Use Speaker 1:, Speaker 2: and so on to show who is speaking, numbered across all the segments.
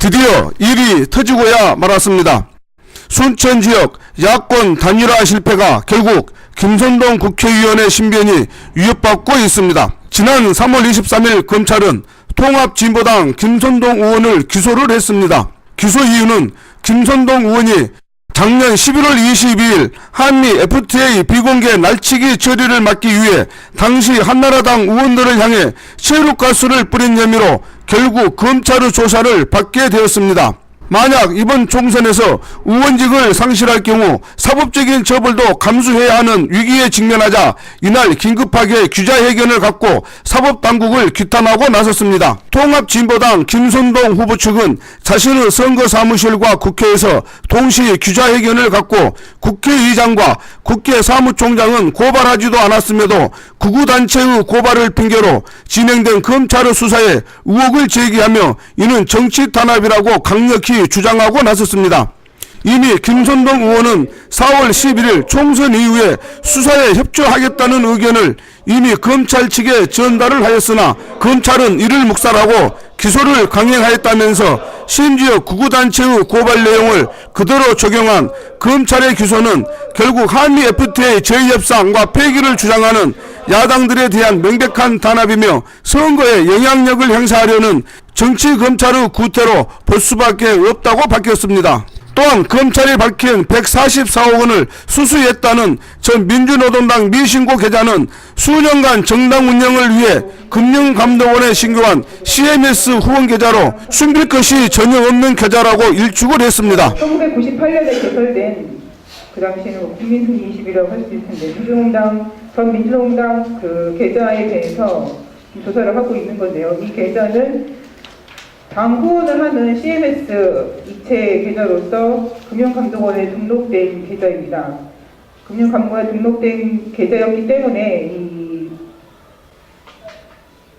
Speaker 1: 드디어 일이 터지고야 말았습니다. 순천 지역 야권 단일화 실패가 결국 김선동 국회의원의 신변이 위협받고 있습니다. 지난 3월 23일 검찰은 통합진보당 김선동 의원을 기소를 했습니다. 기소 이유는 김선동 의원이 작년 11월 22일 한미 FTA 비공개 날치기 처리를 막기 위해 당시 한나라당 의원들을 향해 체류가스를 뿌린 혐의로 결국 검찰의 조사를 받게 되었습니다. 만약 이번 총선에서 의원직을 상실할 경우 사법적인 처벌도 감수해야 하는 위기에 직면하자 이날 긴급하게 기자회견을 갖고 사법당국을 규탄하고 나섰습니다. 통합진보당 김선동 후보 측은 자신의 선거사무실과 국회에서 동시에 기자회견을 갖고 국회의장과 국회 사무총장은 고발하지도 않았음에도 극우단체의 고발을 핑계로 진행된 검찰의 수사에 의혹을 제기하며 이는 정치 탄압이라고 강력히 주장하고 나섰습니다. 이미 김선동 의원은 4월 11일 총선 이후에 수사에 협조하겠다는 의견을 이미 검찰 측에 전달을 하였으나 검찰은 이를 묵살하고 기소를 강행하였다면서 심지어 극우단체의 고발 내용을 그대로 적용한 검찰의 기소는 결국 한미 FTA 재협상과 폐기를 주장하는 야당들에 대한 명백한 탄압이며 선거에 영향력을 행사하려는 정치검찰의 구태로 볼 수밖에 없다고 밝혔습니다. 또한 검찰이 밝힌 144억 원을 수수했다는 전 민주노동당 미신고 계좌는 수년간 정당 운영을 위해 금융감독원에 신고한 CMS 후원 계좌로 숨길 것이 전혀 없는 계좌라고 일축을 했습니다.
Speaker 2: 1998년에 개설된 그 당시에는 국민승20이라고 할 수 있을 텐데 전 민주노동당 그 계좌에 대해서 조사를 하고 있는 건데요. 이 계좌는 당 후원을 하는 CMS 이체 계좌로서 금융감독원에 등록된 계좌입니다. 금융감독원에 등록된 계좌였기 때문에 이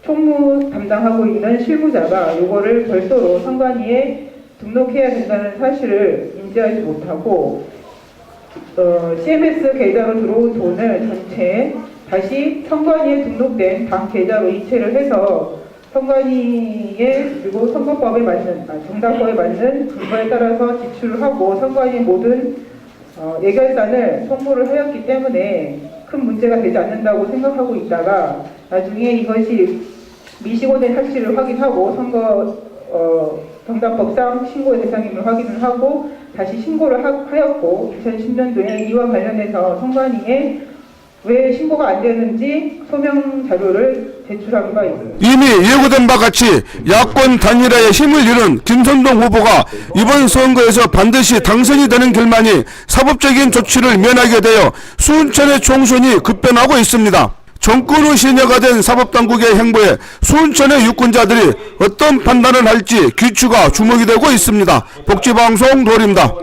Speaker 2: 총무 담당하고 있는 실무자가 이거를 별도로 선관위에 등록해야 된다는 사실을 인지하지 못하고 CMS 계좌로 들어온 돈을 전체 다시 선관위에 등록된 당 계좌로 이체를 해서 선관위에 그리고 선거법에 맞는 정당법에 맞는 근거에 따라서 지출을 하고 선관위 모든 예결산을 송부를 하였기 때문에 큰 문제가 되지 않는다고 생각하고 있다가 나중에 이것이 미시고된 사실을 확인하고 선거 정당법상 신고의 대상임을 확인을 하고 다시 신고를 하였고 2010년도에 이와 관련해서 선관위에 왜 신고가 안 되는지 소명 자료를 제출한 바 있습니다.
Speaker 1: 이미 예고된 바 같이 야권 단일화에 힘을 잃은 김선동 후보가 이번 선거에서 반드시 당선이 되는 길만이 사법적인 조치를 면하게 되어 순천의 총선이 급변하고 있습니다. 정권의 시녀가 된 사법당국의 행보에 순천의 유권자들이 어떤 판단을 할지 귀추가 주목이 되고 있습니다. 복지방송 도리입니다.